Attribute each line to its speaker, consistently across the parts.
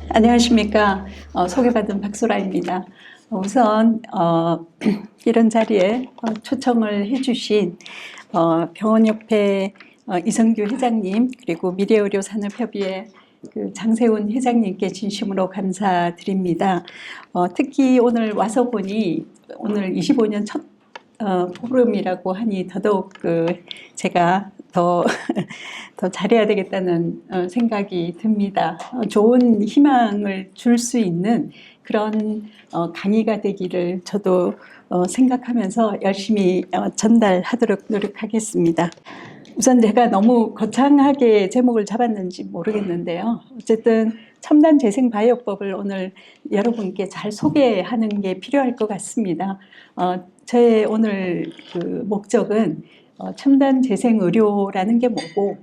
Speaker 1: 안녕하십니까. 소개받은 박소라입니다. 우선 이런 자리에 초청을 해주신 병원협회 이성규 회장님, 그리고 미래의료산업협의회 장세훈 회장님께 진심으로 감사드립니다. 특히 오늘 와서 보니 오늘 25년 첫 포럼이라고 하니 더더욱 제가 더 잘해야 되겠다는 생각이 듭니다. 좋은 희망을 줄 수 있는 그런 강의가 되기를 저도 생각하면서 열심히 전달하도록 노력하겠습니다. 우선 제가 너무 거창하게 제목을 잡았는지 모르겠는데요. 어쨌든 첨단 재생 바이오법을 오늘 여러분께 잘 소개하는 게 필요할 것 같습니다. 저의 오늘 목적은 첨단 재생 의료라는 게 뭐고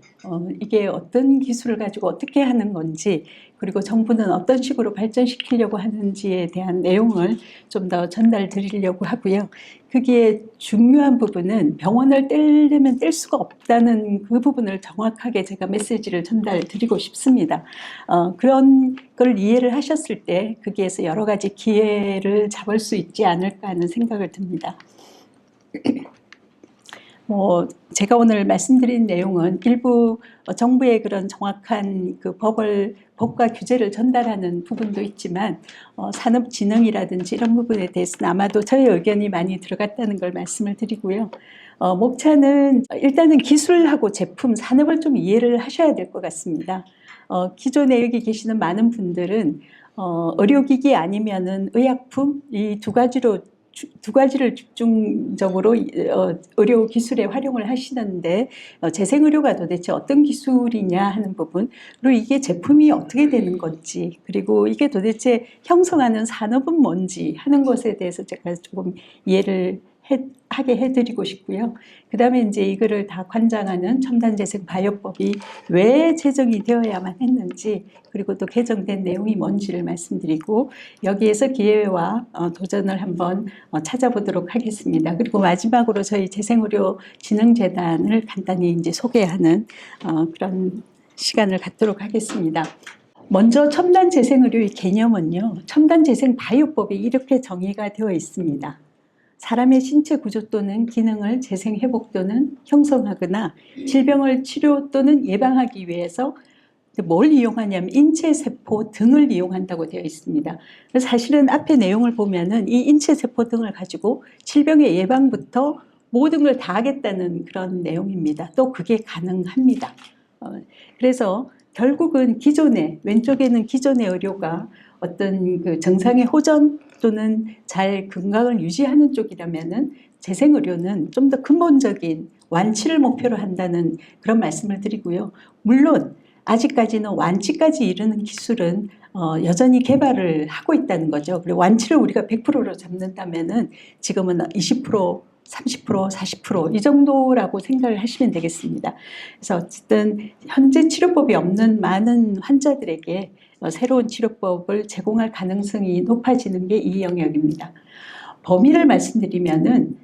Speaker 1: 이게 어떤 기술을 가지고 어떻게 하는 건지, 그리고 정부는 어떤 식으로 발전시키려고 하는지에 대한 내용을 좀 더 전달 드리려고 하고요. 그게 중요한 부분은 병원을 떼려면 뗄 수가 없다는 그 부분을 정확하게 제가 메시지를 전달 드리고 싶습니다. 그런 걸 이해를 하셨을 때 거기에서 여러 가지 기회를 잡을 수 있지 않을까 하는 생각을 듭니다. 제가 오늘 말씀드린 내용은 일부 정부의 그런 정확한 법과 규제를 전달하는 부분도 있지만 산업진흥이라든지 이런 부분에 대해서는 아마도 저의 의견이 많이 들어갔다는 걸 말씀을 드리고요. 목차는 일단은 기술하고 제품, 산업을 좀 이해를 하셔야 될 것 같습니다. 기존에 여기 계시는 많은 분들은 의료기기 아니면은 의약품, 이 두 가지를 집중적으로 의료 기술에 활용을 하시는데 재생의료가 도대체 어떤 기술이냐 하는 부분, 그리고 이게 제품이 어떻게 되는 건지, 그리고 이게 도대체 형성하는 산업은 뭔지 하는 것에 대해서 제가 조금 이해를 하게 해드리고 싶고요. 그 다음에 이제 이거를 다 관장하는 첨단재생 바이오법이 왜 제정이 되어야만 했는지, 그리고 또 개정된 내용이 뭔지를 말씀드리고, 여기에서 기회와 도전을 한번 찾아보도록 하겠습니다. 그리고 마지막으로 저희 재생의료진흥재단을 간단히 이제 소개하는 그런 시간을 갖도록 하겠습니다. 먼저 첨단재생의료의 개념은요, 첨단재생바이오법이 이렇게 정의가 되어 있습니다. 사람의 신체 구조 또는 기능을 재생회복 또는 형성하거나 질병을 치료 또는 예방하기 위해서 뭘 이용하냐면 인체세포 등을 이용한다고 되어 있습니다. 사실은 앞에 내용을 보면은 이 인체세포 등을 가지고 질병의 예방부터 모든 걸 다 하겠다는 그런 내용입니다. 또 그게 가능합니다. 그래서 결국은 왼쪽에는 기존의 의료가 어떤 정상의 호전 또는 잘 건강을 유지하는 쪽이라면은 재생의료는 좀 더 근본적인 완치를 목표로 한다는 그런 말씀을 드리고요. 물론 아직까지는 완치까지 이르는 기술은 여전히 개발을 하고 있다는 거죠. 그리고 완치를 우리가 100%로 잡는다면은 지금은 20%, 30%, 40% 이 정도라고 생각을 하시면 되겠습니다. 그래서 어쨌든 현재 치료법이 없는 많은 환자들에게 새로운 치료법을 제공할 가능성이 높아지는 게 이 영역입니다. 범위를 말씀드리면은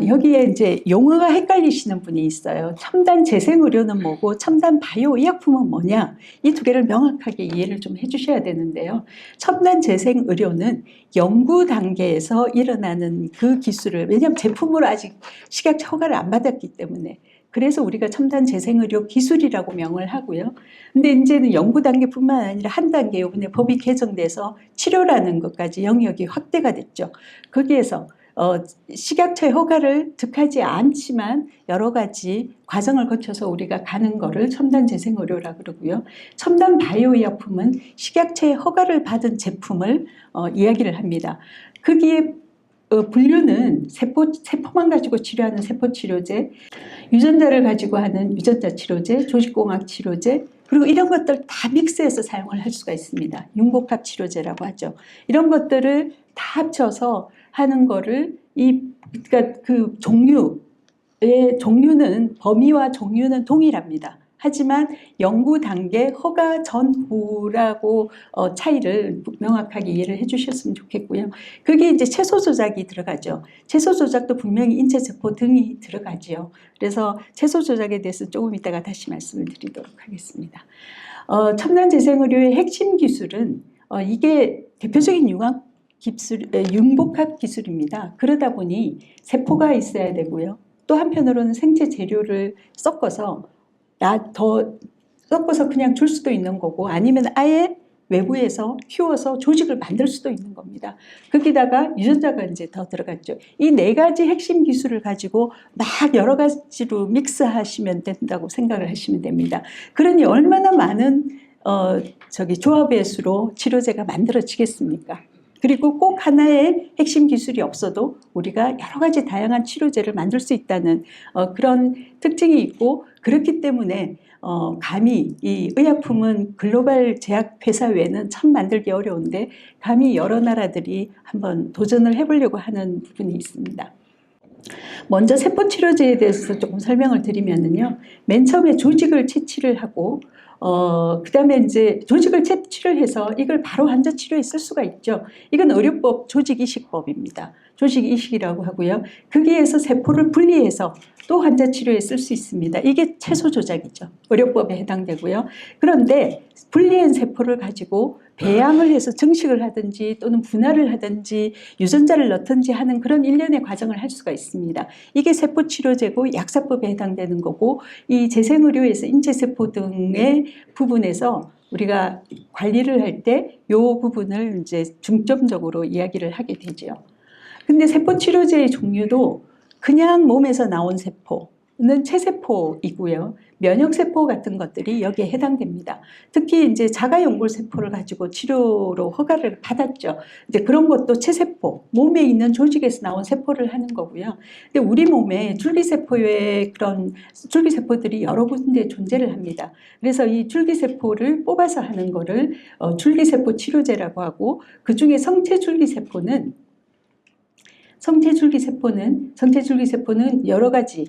Speaker 1: 여기에 이제 용어가 헷갈리시는 분이 있어요. 첨단 재생의료는 뭐고 첨단 바이오 의약품은 뭐냐, 이 두 개를 명확하게 이해를 좀 해주셔야 되는데요. 첨단 재생의료는 연구 단계에서 일어나는 그 기술을, 왜냐하면 제품으로 아직 식약처 허가를 안 받았기 때문에, 그래서 우리가 첨단 재생의료 기술이라고 명을 하고요. 근데 이제는 연구 단계뿐만 아니라 한 단계, 이번에 법이 개정돼서 치료라는 것까지 영역이 확대가 됐죠. 거기에서 식약처의 허가를 득하지 않지만 여러 가지 과정을 거쳐서 우리가 가는 거를 첨단 재생의료라고 그러고요. 첨단 바이오의약품은 식약처의 허가를 받은 제품을 이야기를 합니다. 거기에 분류는 세포만 가지고 치료하는 세포치료제, 유전자를 가지고 하는 유전자 치료제, 조직공학 치료제, 그리고 이런 것들 다 믹스해서 사용을 할 수가 있습니다. 융복합 치료제라고 하죠. 이런 것들을 다 합쳐서 하는 거를 그러니까 그 범위와 종류는 동일합니다. 하지만 연구 단계 허가 전후라고 차이를 명확하게 이해를 해주셨으면 좋겠고요. 그게 이제 채소 조작이 들어가죠. 채소 조작도 분명히 인체세포 등이 들어가지요. 그래서 채소 조작에 대해서 조금 이따가 다시 말씀을 드리도록 하겠습니다. 첨단 재생의료의 핵심 기술은 이게 대표적인 융복합 기술입니다. 그러다 보니 세포가 있어야 되고요. 또 한편으로는 생체 재료를 섞어서 그냥 줄 수도 있는 거고, 아니면 아예 외부에서 키워서 조직을 만들 수도 있는 겁니다. 거기다가 유전자가 이제 더 들어갔죠. 이 네 가지 핵심 기술을 가지고 막 여러 가지로 믹스하시면 된다고 생각을 하시면 됩니다. 그러니 얼마나 많은 조합의 수로 치료제가 만들어지겠습니까? 그리고 꼭 하나의 핵심 기술이 없어도 우리가 여러 가지 다양한 치료제를 만들 수 있다는 그런 특징이 있고, 그렇기 때문에 감히 이 의약품은 글로벌 제약회사 외에는 참 만들기 어려운데 감히 여러 나라들이 한번 도전을 해보려고 하는 부분이 있습니다. 먼저 세포치료제에 대해서 조금 설명을 드리면요. 맨 처음에 조직을 채취를 하고 그 다음에 이제 조직을 채취를 해서 이걸 바로 환자 치료에 쓸 수가 있죠. 이건 의료법 조직이식법입니다. 조직이식이라고 하고요. 거기에서 세포를 분리해서 또 환자 치료에 쓸 수 있습니다. 이게 채소 조작이죠. 의료법에 해당되고요. 그런데 분리한 세포를 가지고 배양을 해서 증식을 하든지 또는 분할을 하든지 유전자를 넣든지 하는 그런 일련의 과정을 할 수가 있습니다. 이게 세포치료제고 약사법에 해당되는 거고, 이 재생의료에서 인체세포 등의 부분에서 우리가 관리를 할 때 이 부분을 이제 중점적으로 이야기를 하게 되죠. 근데 세포치료제의 종류도 그냥 몸에서 나온 세포는 체세포이고요. 면역세포 같은 것들이 여기에 해당됩니다. 특히 이제 자가용골세포를 가지고 치료로 허가를 받았죠. 이제 그런 것도 체세포, 몸에 있는 조직에서 나온 세포를 하는 거고요. 근데 우리 몸에 줄기세포의 그런 줄기세포들이 여러 군데 존재를 합니다. 그래서 이 줄기세포를 뽑아서 하는 거를 줄기세포 치료제라고 하고, 그 중에 성체줄기세포는 여러 가지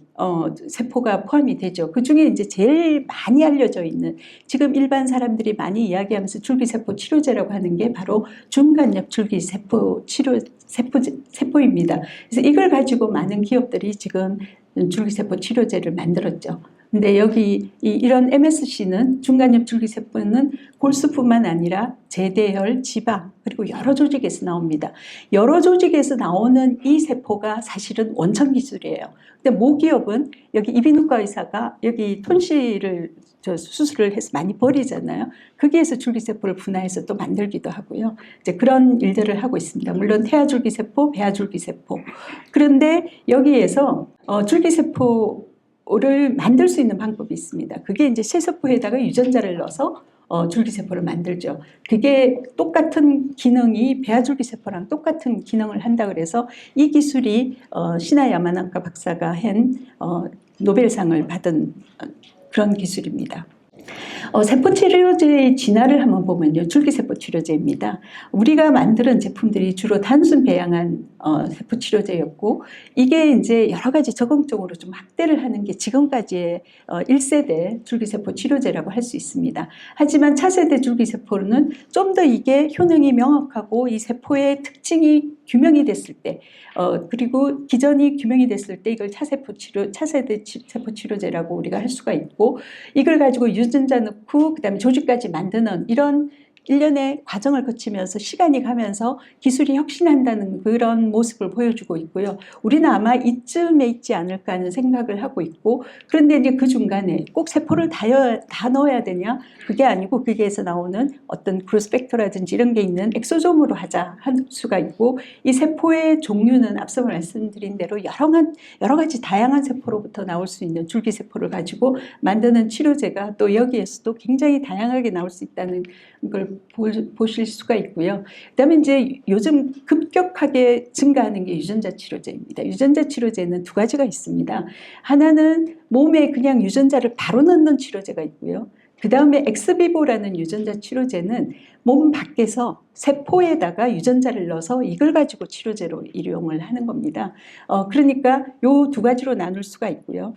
Speaker 1: 세포가 포함이 되죠. 그 중에 이제 제일 많이 알려져 있는, 지금 일반 사람들이 많이 이야기하면서 줄기세포 치료제라고 하는 게 바로 중간엽 세포입니다. 그래서 이걸 가지고 많은 기업들이 지금 줄기세포 치료제를 만들었죠. 근데 여기 이런 MSC는 중간엽 줄기세포는 골수뿐만 아니라 제대혈, 지방, 그리고 여러 조직에서 나옵니다. 여러 조직에서 나오는 이 세포가 사실은 원천 기술이에요. 근데 모기업은 여기 이비인후과 의사가 여기 톤실을 수술을 해서 많이 버리잖아요. 거기에서 줄기세포를 분화해서 또 만들기도 하고요. 이제 그런 일들을 하고 있습니다. 물론 태아줄기세포, 배아줄기세포. 그런데 여기에서 줄기세포를 만들 수 있는 방법이 있습니다. 그게 이제 쇠세포에다가 유전자를 넣어서 줄기세포를 만들죠. 그게 똑같은 기능이 배아줄기세포랑 똑같은 기능을 한다 그래서 이 기술이 시나 야마나카 박사가 한 노벨상을 받은 그런 기술입니다. 세포치료제의 진화를 한번 보면요. 줄기세포 치료제입니다. 우리가 만드는 제품들이 주로 단순 배양한 세포치료제였고, 이게 이제 여러 가지 적응적으로 좀 확대를 하는 게 지금까지의 1세대 줄기세포 치료제라고 할 수 있습니다. 하지만 차세대 줄기세포는 좀 더 이게 효능이 명확하고 이 세포의 특징이 규명이 됐을 때, 그리고 기전이 규명이 됐을 때 이걸 차세대 세포 치료제라고 우리가 할 수가 있고, 이걸 가지고 유전자 넣고 그다음에 조직까지 만드는 이런 일련의 과정을 거치면서 시간이 가면서 기술이 혁신한다는 그런 모습을 보여주고 있고요. 우리는 아마 이쯤에 있지 않을까 하는 생각을 하고 있고, 그런데 이제 그 중간에 꼭 세포를 다 넣어야 되냐? 그게 아니고 거기에서 나오는 어떤 그로스펙터라든지 이런 게 있는 엑소솜으로 할 수가 있고, 이 세포의 종류는 앞서 말씀드린 대로 여러 가지 다양한 세포로부터 나올 수 있는 줄기세포를 가지고 만드는 치료제가 또 여기에서도 굉장히 다양하게 나올 수 있다는 걸 보실 수가 있고요. 그다음에 이제 요즘 급격하게 증가하는 게 유전자 치료제입니다. 유전자 치료제는 두 가지가 있습니다. 하나는 몸에 그냥 유전자를 바로 넣는 치료제가 있고요. 그 다음에 엑스비보라는 유전자 치료제는 몸 밖에서 세포에다가 유전자를 넣어서 이걸 가지고 치료제로 이용을 하는 겁니다. 그러니까 요 두 가지로 나눌 수가 있고요.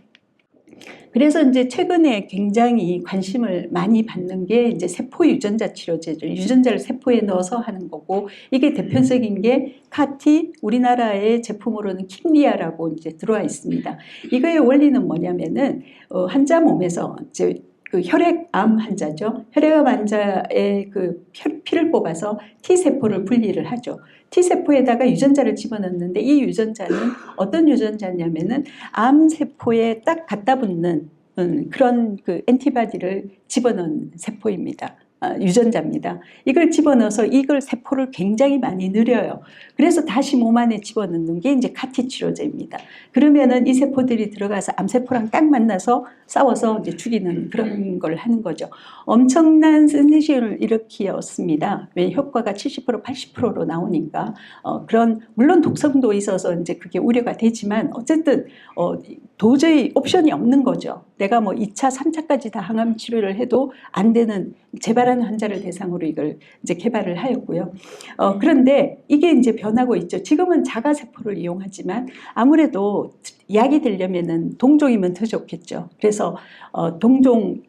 Speaker 1: 그래서 이제 최근에 굉장히 관심을 많이 받는 게 이제 세포 유전자 치료제죠. 유전자를 세포에 넣어서 하는 거고, 이게 대표적인 게 카티, 우리나라의 제품으로는 킴리아라고 이제 들어와 있습니다. 이거의 원리는 뭐냐면은 환자 몸에서 이제 그 혈액암 환자죠. 혈액암 환자의 그 피를 뽑아서 T세포를 분리를 하죠. T세포에다가 유전자를 집어넣는데 이 유전자는 어떤 유전자냐면은 암세포에 딱 갖다 붙는 그런 그 엔티바디를 집어넣은 세포입니다. 유전자입니다. 이걸 집어넣어서 이걸 세포를 굉장히 많이 늘려요. 그래서 다시 몸 안에 집어넣는 게 이제 카티 치료제입니다. 그러면은 이 세포들이 들어가서 암세포랑 딱 만나서 싸워서 이제 죽이는 그런 걸 하는 거죠. 엄청난 센세이션을 일으켰습니다. 왜 효과가 70% 80%로 나오니까 그런 물론 독성도 있어서 이제 그게 우려가 되지만 어쨌든 도저히 옵션이 없는 거죠. 내가 뭐 2차, 3차까지 다 항암 치료를 해도 안 되는 재발하는 환자를 대상으로 이걸 이제 개발을 하였고요. 그런데 이게 이제 변하고 있죠. 지금은 자가세포를 이용하지만 아무래도 약이 되려면은 동종이면 더 좋겠죠. 그래서 동종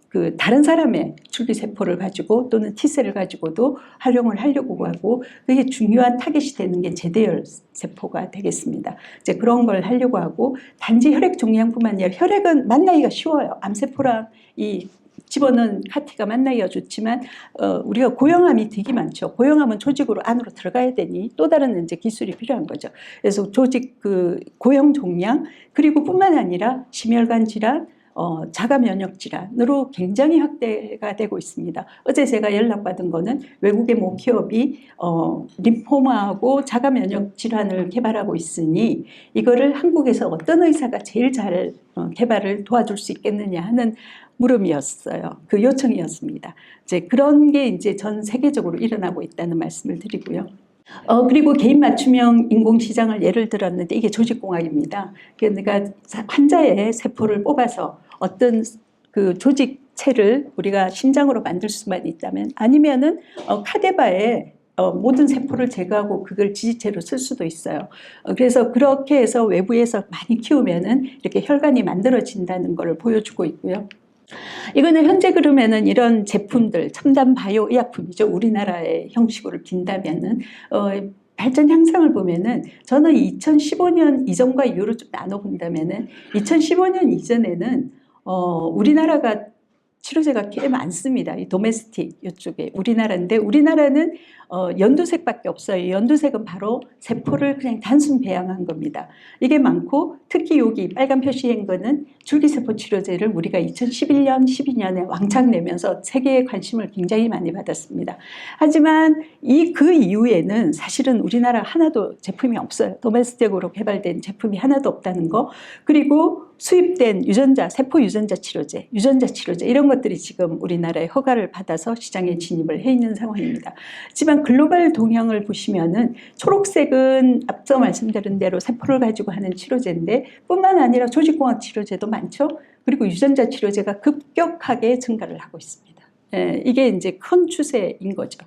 Speaker 1: 그 다른 사람의 줄기세포를 가지고 또는 T셀을 가지고도 활용을 하려고 하고 그게 중요한 타겟이 되는 게 제대열 세포가 되겠습니다. 이제 그런 걸 하려고 하고 단지 혈액 종양뿐만 아니라 혈액은 만나기가 쉬워요. 암세포랑 이 집어넣은 카티가 만나기가 좋지만 우리가 고형암이 되게 많죠. 고형암은 조직으로 안으로 들어가야 되니 또 다른 이제 기술이 필요한 거죠. 그래서 조직 그 고형 종양 그리고 뿐만 아니라 심혈관 질환 자가 면역 질환으로 굉장히 확대가 되고 있습니다. 어제 제가 연락받은 거는 외국의 모 기업이 림포마하고 자가 면역 질환을 개발하고 있으니 이거를 한국에서 어떤 의사가 제일 잘 개발을 도와줄 수 있겠느냐 하는 물음이었어요. 그 요청이었습니다. 이제 그런 게 이제 전 세계적으로 일어나고 있다는 말씀을 드리고요. 그리고 개인 맞춤형 인공시장을 예를 들었는데 이게 조직공학입니다. 그러니까 환자의 세포를 뽑아서 어떤 그 조직체를 우리가 심장으로 만들 수만 있다면 아니면은 카데바에 모든 세포를 제거하고 그걸 지지체로 쓸 수도 있어요. 그래서 그렇게 해서 외부에서 많이 키우면은 이렇게 혈관이 만들어진다는 걸 보여주고 있고요. 이거는 현재 그러면은 이런 제품들 첨단 바이오 의약품이죠. 우리나라의 형식으로 빈다면은 발전 향상을 보면은 저는 2015년 이전과 이후로 좀 나눠본다면은 2015년 이전에는 우리나라가 치료제가 꽤 많습니다. 이 도메스틱 이쪽에 우리나라인데 우리나라는 연두색밖에 없어요. 연두색은 바로 세포를 그냥 단순 배양한 겁니다. 이게 많고 특히 여기 빨간 표시한 거는 줄기세포 치료제를 우리가 2011년, 12년에 왕창 내면서 세계의 관심을 굉장히 많이 받았습니다. 하지만 그 이후에는 사실은 우리나라 하나도 제품이 없어요. 도메스틱으로 개발된 제품이 하나도 없다는 거. 그리고 수입된 유전자, 세포 유전자 치료제, 이런 것들이 지금 우리나라에 허가를 받아서 시장에 진입을 해 있는 상황입니다. 하지만 글로벌 동향을 보시면은 초록색은 앞서 말씀드린 대로 세포를 가지고 하는 치료제인데 뿐만 아니라 조직공학 치료제도 많죠. 그리고 유전자 치료제가 급격하게 증가를 하고 있습니다. 이게 이제 큰 추세인 거죠.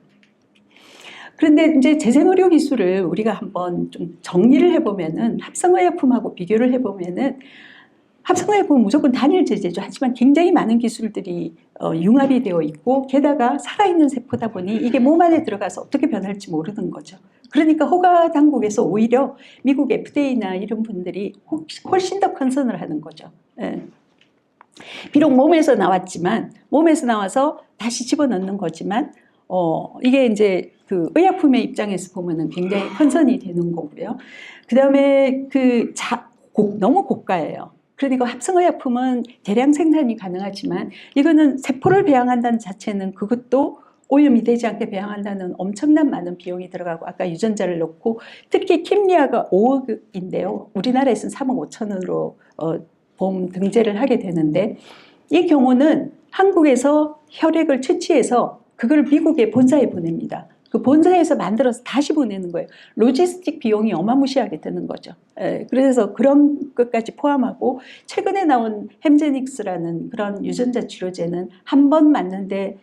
Speaker 1: 그런데 이제 재생의료 기술을 우리가 한번 좀 정리를 해보면은 합성의약품하고 비교를 해보면은 합성의약품은 무조건 단일 제제죠. 하지만 굉장히 많은 기술들이 융합이 되어 있고 게다가 살아있는 세포다 보니 이게 몸 안에 들어가서 어떻게 변할지 모르는 거죠. 그러니까 허가 당국에서 오히려 미국 FDA나 이런 분들이 훨씬 더 컨선을 하는 거죠. 비록 몸에서 나왔지만 몸에서 나와서 다시 집어넣는 거지만 이게 이제 그 의약품의 입장에서 보면은 굉장히 컨선이 되는 거고요. 그 다음에 너무 고가예요. 그러니까 합성의약품은 대량 생산이 가능하지만 이거는 세포를 배양한다는 자체는 그것도 오염이 되지 않게 배양한다는 엄청난 많은 비용이 들어가고 아까 유전자를 넣고 특히 킴리아가 5억인데요. 우리나라에서는 3억 5천원으로 보험 등재를 하게 되는데 이 경우는 한국에서 혈액을 채취해서 그걸 미국의 본사에 보냅니다. 그 본사에서 만들어서 다시 보내는 거예요. 로지스틱 비용이 어마무시하게 드는 거죠. 그래서 그런 것까지 포함하고 최근에 나온 햄제닉스라는 그런 유전자 치료제는 한 번 맞는데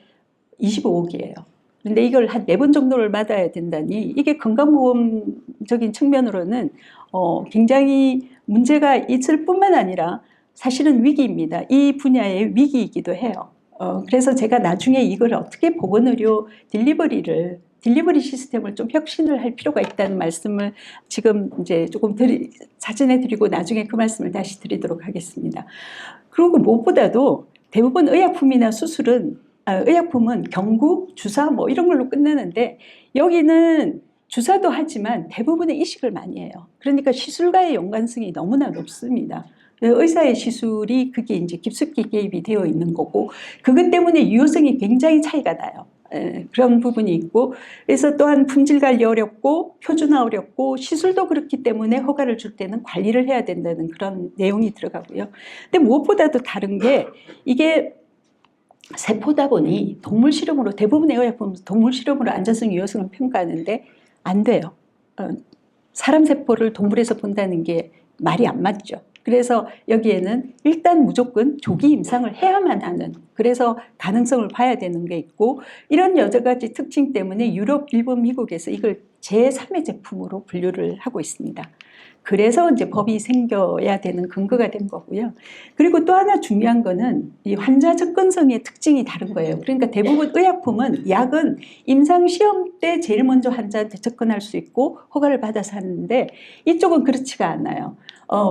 Speaker 1: 25억이에요. 그런데 이걸 한 4번 정도를 맞아야 된다니 이게 건강보험적인 측면으로는 굉장히 문제가 있을 뿐만 아니라 사실은 위기입니다. 이 분야의 위기이기도 해요. 그래서 제가 나중에 이걸 어떻게 보건의료 딜리버리 시스템을 좀 혁신을 할 필요가 있다는 말씀을 지금 이제 조금 자진해 드리고 나중에 그 말씀을 다시 드리도록 하겠습니다. 그리고 무엇보다도 대부분 의약품이나 수술은 의약품은 경구, 주사 뭐 이런 걸로 끝내는데 여기는 주사도 하지만 대부분의 이식을 많이 해요. 그러니까 시술과의 연관성이 너무나 높습니다. 의사의 시술이 그게 이제 깊숙이 개입이 되어 있는 거고 그것 때문에 유효성이 굉장히 차이가 나요. 그런 부분이 있고 그래서 또한 품질 관리 어렵고 표준화 어렵고 시술도 그렇기 때문에 허가를 줄 때는 관리를 해야 된다는 그런 내용이 들어가고요. 근데 무엇보다도 다른 게 이게 세포다 보니 동물 실험으로 대부분의 의약품은 동물 실험으로 안전성 유효성을 평가하는데 안 돼요. 사람 세포를 동물에서 본다는 게 말이 안 맞죠. 그래서 여기에는 일단 무조건 조기 임상을 해야만 하는 그래서 가능성을 봐야 되는 게 있고 이런 여러 가지 특징 때문에 유럽, 일본, 미국에서 이걸 제3의 제품으로 분류를 하고 있습니다. 그래서 이제 법이 생겨야 되는 근거가 된 거고요. 그리고 또 하나 중요한 거는 이 환자 접근성의 특징이 다른 거예요. 그러니까 대부분 의약품은 약은 임상시험 때 제일 먼저 환자한테 접근할 수 있고 허가를 받아서 하는데 이쪽은 그렇지가 않아요.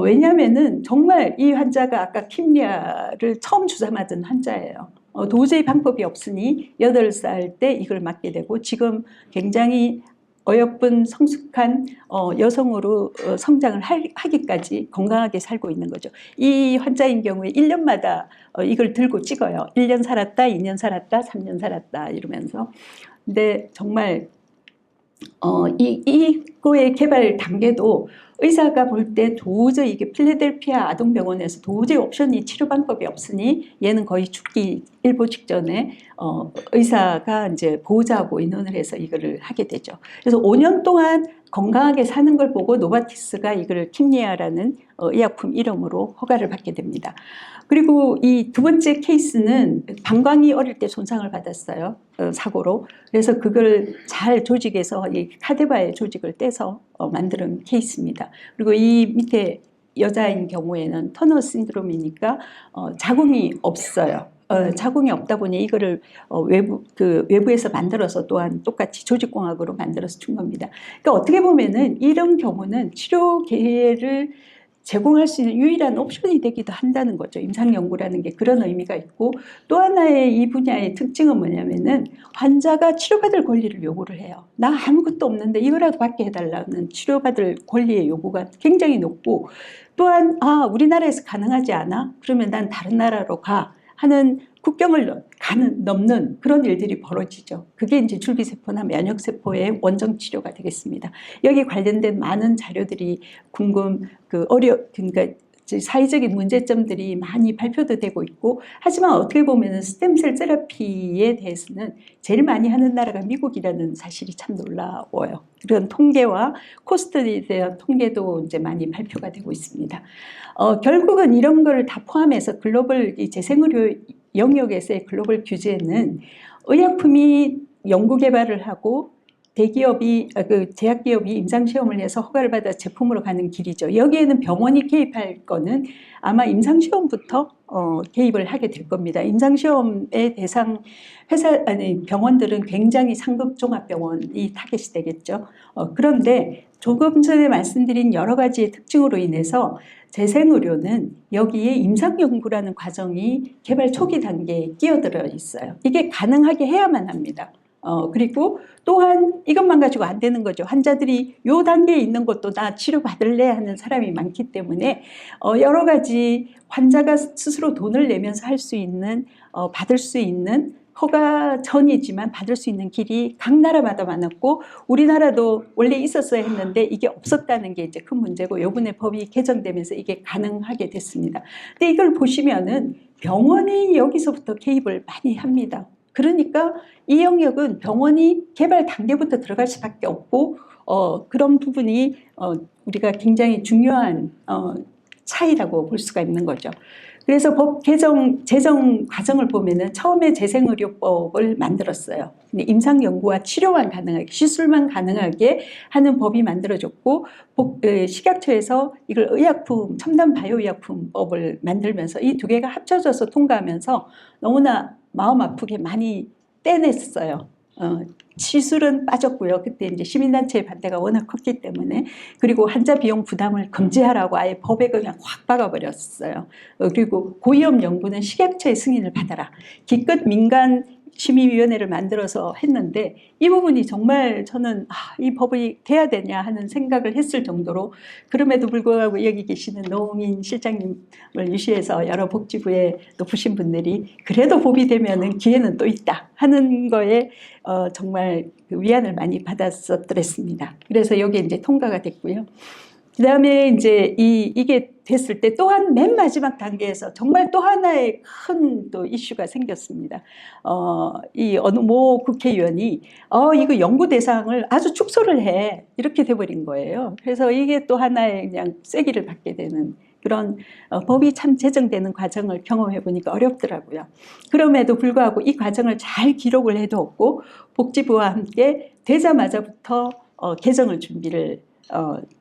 Speaker 1: 왜냐하면은 정말 이 환자가 아까 킴리아를 처음 주사 맞은 환자예요. 도저히 방법이 없으니 8살 때 이걸 맞게 되고 지금 굉장히 어여쁜 성숙한 여성으로 성장을 하기까지 건강하게 살고 있는 거죠. 이 환자인 경우에 1년마다 이걸 들고 찍어요. 1년 살았다, 2년 살았다, 3년 살았다 이러면서. 근데 정말 이거의 개발 단계도 의사가 볼 때 도저히 이게 필라델피아 아동병원에서 도저히 옵션이 치료 방법이 없으니 얘는 거의 죽기 일보 직전에 의사가 이제 보호자하고 의논을 해서 이거를 하게 되죠. 그래서 5년 동안 건강하게 사는 걸 보고 노바티스가 이거를 킴리아라는 의약품 이름으로 허가를 받게 됩니다. 그리고 이 두 번째 케이스는 방광이 어릴 때 손상을 받았어요. 사고로. 그래서 그걸 잘 조직해서 이 카데바의 조직을 떼서 만드는 케이스입니다. 그리고 이 밑에 여자인 경우에는 터너 신드롬이니까 자궁이 없어요. 자궁이 없다 보니 이거를 외부에서 만들어서 또한 똑같이 조직공학으로 만들어서 준 겁니다. 그러니까 어떻게 보면은 이런 경우는 치료 기회를 제공할 수 있는 유일한 옵션이 되기도 한다는 거죠. 임상연구라는 게 그런 의미가 있고 또 하나의 이 분야의 특징은 뭐냐면은 환자가 치료받을 권리를 요구를 해요. 나 아무것도 없는데 이거라도 받게 해달라는 치료받을 권리의 요구가 굉장히 높고 또한 우리나라에서 가능하지 않아? 그러면 난 다른 나라로 가 하는 국경을 넘는 그런 일들이 벌어지죠. 그게 이제 줄기세포나 면역세포의 원정 치료가 되겠습니다. 여기 관련된 많은 자료들이 그러니까 사회적인 문제점들이 많이 발표도 되고 있고 하지만 어떻게 보면 스템셀 세라피에 대해서는 제일 많이 하는 나라가 미국이라는 사실이 참 놀라워요. 그런 통계와 코스트에 대한 통계도 이제 많이 발표가 되고 있습니다. 결국은 이런 걸 다 포함해서 글로벌 이 재생의료 영역에서의 글로벌 규제는 의약품이 연구 개발을 하고 대기업이 제약기업이 임상시험을 해서 허가를 받아 제품으로 가는 길이죠. 여기에는 병원이 개입할 거는 아마 임상시험부터 개입을 하게 될 겁니다. 임상시험의 대상 병원들은 굉장히 상급 종합병원이 타겟이 되겠죠. 그런데 조금 전에 말씀드린 여러 가지의 특징으로 인해서 재생의료는 여기에 임상연구라는 과정이 개발 초기 단계에 끼어들어 있어요. 이게 가능하게 해야만 합니다. 그리고 또한 이것만 가지고 안 되는 거죠. 환자들이 요 단계에 있는 것도 나 치료받을래 하는 사람이 많기 때문에 여러 가지 환자가 스스로 돈을 내면서 할 수 있는 받을 수 있는 허가 전이지만 받을 수 있는 길이 각 나라마다 많았고 우리나라도 원래 있었어야 했는데 이게 없었다는 게 이제 큰 문제고 요번에 법이 개정되면서 이게 가능하게 됐습니다. 근데 이걸 보시면은 병원이 여기서부터 개입을 많이 합니다. 그러니까 이 영역은 병원이 개발 단계부터 들어갈 수밖에 없고 그런 부분이 우리가 굉장히 중요한 차이라고 볼 수가 있는 거죠. 그래서 법 제정 과정을 보면은 처음에 재생의료법을 만들었어요. 임상연구와 치료만 가능하게, 시술만 가능하게 하는 법이 만들어졌고, 식약처에서 이걸 의약품, 첨단 바이오의약품법을 만들면서 이 두 개가 합쳐져서 통과하면서 너무나 마음 아프게 많이 떼냈어요. 시술은 빠졌고요. 그때 이제 시민단체의 반대가 워낙 컸기 때문에. 그리고 환자 비용 부담을 금지하라고 아예 법에 그냥 확 박아버렸어요. 그리고 고위험 연구는 식약처의 승인을 받아라. 기껏 민간 심의위원회를 만들어서 했는데 이 부분이 정말 저는 이 법이 돼야 되냐 하는 생각을 했을 정도로, 그럼에도 불구하고 여기 계시는 노웅인 실장님을 유시해서 여러 복지부의 높으신 분들이 그래도 법이 되면은 기회는 또 있다 하는 거에 정말 그 위안을 많이 받았었더랬습니다. 그래서 여기 이제 통과가 됐고요. 그 다음에 이제 이게 됐을 때 또한 맨 마지막 단계에서 정말 또 하나의 큰 또 이슈가 생겼습니다. 이 어느 모 국회의원이 이거 연구 대상을 아주 축소를 해, 이렇게 돼버린 거예요. 그래서 이게 또 하나의 그냥 쐐기를 받게 되는 그런 법이 참 제정되는 과정을 경험해 보니까 어렵더라고요. 그럼에도 불구하고 이 과정을 잘 기록을 해두었고 복지부와 함께 되자마자부터 개정을 준비를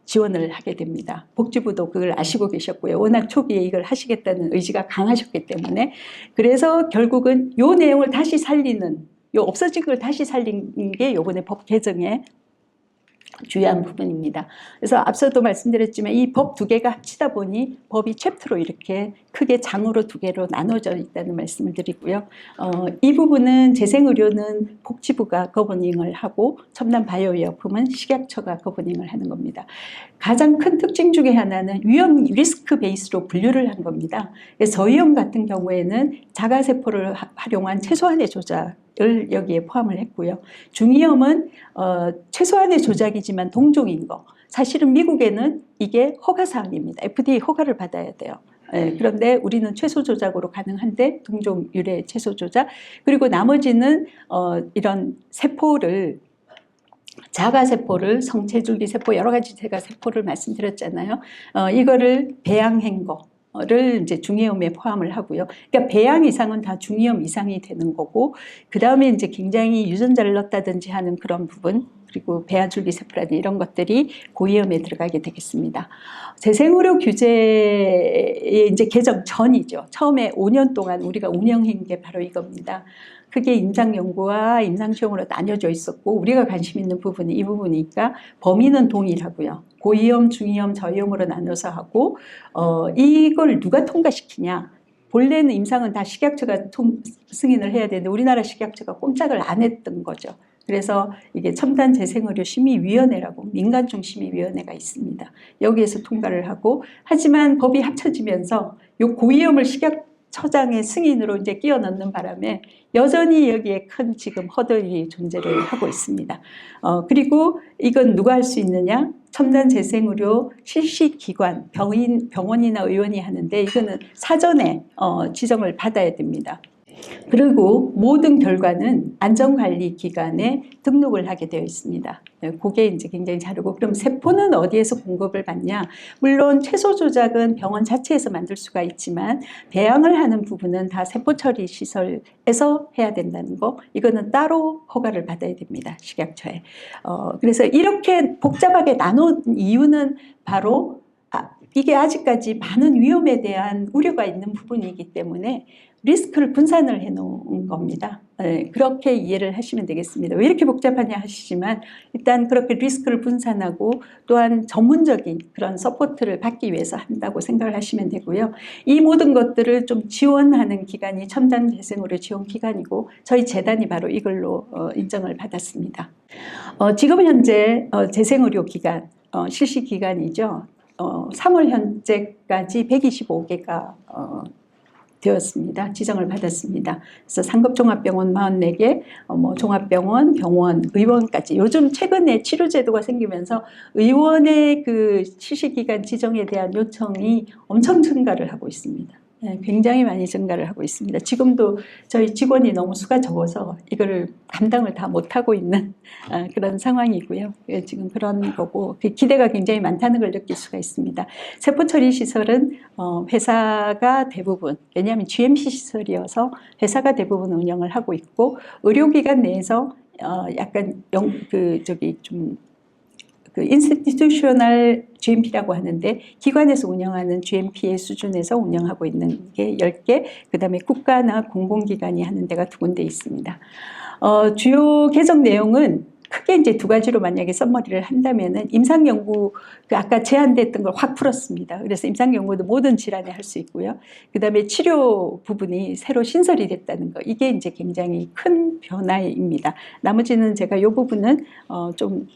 Speaker 1: 지원을 하게 됩니다. 복지부도 그걸 아시고 계셨고요. 워낙 초기에 이걸 하시겠다는 의지가 강하셨기 때문에. 그래서 결국은 이 내용을 다시 살리는, 요 없어진 걸 다시 살린 게 이번에 법 개정에 주요한 부분입니다. 그래서 앞서도 말씀드렸지만 이 법 두 개가 합치다 보니 법이 챕터로 이렇게 크게 장으로 두 개로 나눠져 있다는 말씀을 드리고요. 이 부분은 재생의료는 복지부가 거버닝을 하고 첨단 바이오의약품은 식약처가 거버닝을 하는 겁니다. 가장 큰 특징 중에 하나는 위험 리스크 베이스로 분류를 한 겁니다. 저위험 같은 경우에는 자가세포를 활용한 최소한의 조작을 여기에 포함을 했고요. 중위험은 최소한의 조작이지만 동종인 거. 사실은 미국에는 이게 허가사항입니다. FDA 허가를 받아야 돼요. 그런데 우리는 최소 조작으로 가능한데 동종 유래 최소 조작, 그리고 나머지는 이런 세포를, 자가세포를, 성체줄기 세포, 여러 가지 제가 세포를 말씀드렸잖아요. 이거를 배양한 거를 이제 중위험에 포함을 하고요. 그러니까 배양 이상은 다 중위험 이상이 되는 거고, 그 다음에 이제 굉장히 유전자를 넣었다든지 하는 그런 부분, 그리고 배아줄기 세포라든지 이런 것들이 고위험에 들어가게 되겠습니다. 재생의료 규제의 이제 개정 전이죠. 처음에 5년 동안 우리가 운영한 게 바로 이겁니다. 크게 임상연구와 임상시험으로 나뉘어져 있었고, 우리가 관심 있는 부분이 이 부분이니까 범위는 동일하고요. 고위험, 중위험, 저위험으로 나눠서 하고, 이걸 누가 통과시키냐. 본래는 임상은 다 식약처가 승인을 해야 되는데 우리나라 식약처가 꼼짝을 안 했던 거죠. 그래서 이게 첨단 재생의료 심의위원회라고 민간중 심의위원회가 있습니다. 여기에서 통과를 하고, 하지만 법이 합쳐지면서 이 고위험을 식약처장의 승인으로 이제 끼워 넣는 바람에 여전히 여기에 큰 지금 허들이 존재를 하고 있습니다. 그리고 이건 누가 할 수 있느냐? 첨단 재생의료 실시기관, 병원이나 의원이 하는데 이거는 사전에 지정을 받아야 됩니다. 그리고 모든 결과는 안전관리기관에 등록을 하게 되어 있습니다. 그게 이제 굉장히 다르고, 그럼 세포는 어디에서 공급을 받냐? 물론 최소 조작은 병원 자체에서 만들 수가 있지만 배양을 하는 부분은 다 세포처리 시설에서 해야 된다는 거, 이거는 따로 허가를 받아야 됩니다. 식약처에. 그래서 이렇게 복잡하게 나눈 이유는 바로 이게 아직까지 많은 위험에 대한 우려가 있는 부분이기 때문에 리스크를 분산을 해놓은 겁니다. 그렇게 이해를 하시면 되겠습니다. 왜 이렇게 복잡하냐 하시지만 일단 그렇게 리스크를 분산하고 또한 전문적인 그런 서포트를 받기 위해서 한다고 생각을 하시면 되고요. 이 모든 것들을 좀 지원하는 기관이 첨단 재생의료 지원 기관이고 저희 재단이 바로 이걸로 인정을 받았습니다. 지금 현재 재생의료 기관, 실시 기관이죠. 3월 현재까지 125개가 되었습니다. 지정을 받았습니다. 그래서 상급종합병원 44개, 종합병원, 병원, 의원까지. 요즘 최근에 치료제도가 생기면서 의원의 그 실시기관 지정에 대한 요청이 엄청 증가를 하고 있습니다. 굉장히 많이 증가를 하고 있습니다. 지금도 저희 직원이 너무 수가 적어서 이거를 감당을 다 못하고 있는 그런 상황이고요. 지금 그런 거고 기대가 굉장히 많다는 걸 느낄 수가 있습니다. 세포처리 시설은 회사가 대부분, 왜냐하면 GMP 시설이어서 회사가 대부분 운영을 하고 있고, 의료기관 내에서 약간 그 인스티튜셔널 GMP라고 하는데 기관에서 운영하는 GMP의 수준에서 운영하고 있는 게 10개, 그다음에 국가나 공공기관이 하는 데가 2군데 있습니다. 주요 개정 내용은 크게 이제 2가지로 만약에 썸머리를 한다면은 임상연구, 그 아까 제한됐던 걸 확 풀었습니다. 그래서 임상연구도 모든 질환에 할 수 있고요. 그 다음에 치료 부분이 새로 신설이 됐다는 거. 이게 이제 굉장히 큰 변화입니다. 나머지는 제가 이 부분은 좀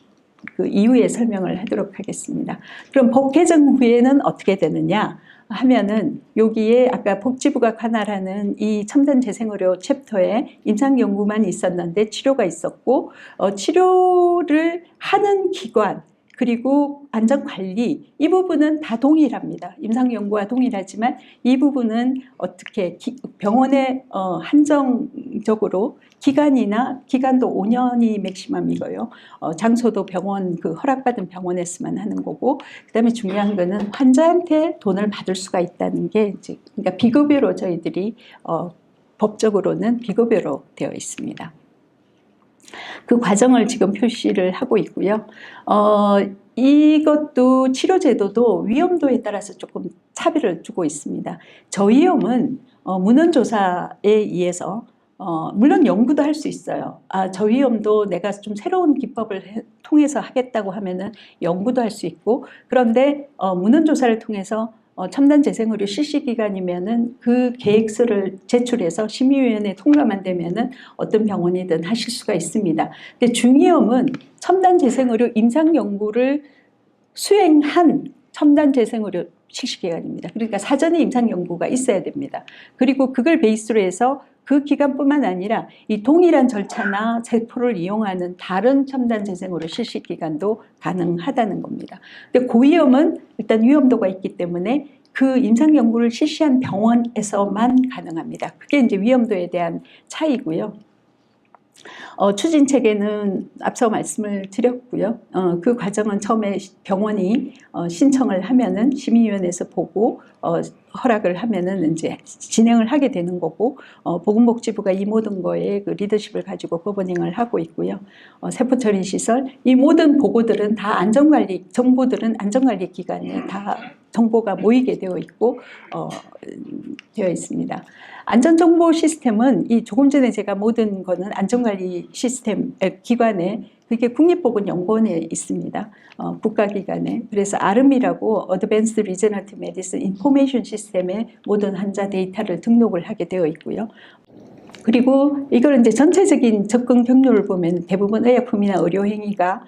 Speaker 1: 그 이후에 설명을 하도록 하겠습니다. 그럼 법 개정 후에는 어떻게 되느냐 하면은 여기에 아까 복지부가 관할하는 이 첨단 재생의료 챕터에 임상연구만 있었는데 치료가 있었고 치료를 하는 기관 그리고 안전관리 이 부분은 다 동일합니다. 임상연구와 동일하지만 이 부분은 어떻게 병원에 한정적으로 기간도 5년이 맥시멈이고요. 장소도 병원 그 허락받은 병원에서만 하는 거고 그다음에 중요한 거는 환자한테 돈을 받을 수가 있다는 게 이제 그러니까 비급여로 저희들이 법적으로는 비급여로 되어 있습니다. 그 과정을 지금 표시를 하고 있고요. 이것도 치료제도도 위험도에 따라서 조금 차별을 두고 있습니다. 저위험은 문헌조사에 의해서 물론 연구도 할 수 있어요. 저위험도 내가 좀 새로운 기법을 통해서 하겠다고 하면은 연구도 할 수 있고 그런데 문헌조사를 통해서 첨단 재생의료 실시기간이면은 그 계획서를 제출해서 심의위원회 통과만 되면은 어떤 병원이든 하실 수가 있습니다. 근데 중위험은 첨단 재생의료 임상연구를 수행한 첨단 재생의료 실시기간입니다. 그러니까 사전에 임상연구가 있어야 됩니다. 그리고 그걸 베이스로 해서 그 기간뿐만 아니라 이 동일한 절차나 세포를 이용하는 다른 첨단 재생의료 실시 기간도 가능하다는 겁니다. 근데 고위험은 일단 위험도가 있기 때문에 그 임상 연구를 실시한 병원에서만 가능합니다. 그게 이제 위험도에 대한 차이고요. 추진 체계는 앞서 말씀을 드렸고요. 그 과정은 처음에 병원이 신청을 하면은 심의위원회에서 보고 허락을 하면은 이제 진행을 하게 되는 거고 보건복지부가 이 모든 거에 그 리더십을 가지고 거버닝을 하고 있고요. 세포처리 시설 이 모든 보고들은 다 안전관리 정보들은 안전관리 기관에 다 정보가 모이게 되어 있고 되어 있습니다. 안전정보 시스템은 이 조금 전에 제가 모든 거는 안전관리 시스템 기관에 그게 국립보건연구원에 있습니다. 국가기관에. 그래서 ARM이라고 Advanced Regenerative Medicine Information System에 모든 환자 데이터를 등록을 하게 되어 있고요. 그리고 이걸 이제 전체적인 접근 경로를 보면 대부분 의약품이나 의료행위가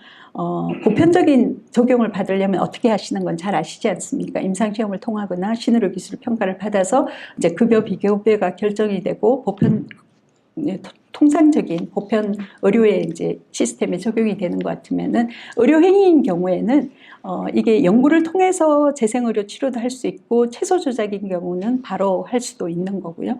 Speaker 1: 보편적인 적용을 받으려면 어떻게 하시는 건 잘 아시지 않습니까? 임상시험을 통하거나 신의료 기술 평가를 받아서 이제 급여 비급여가 결정이 되고 통상적인 보편 의료의 이제 시스템에 적용이 되는 것 같으면은 의료행위인 경우에는 이게 연구를 통해서 재생의료 치료도 할 수 있고 채소 조작인 경우는 바로 할 수도 있는 거고요.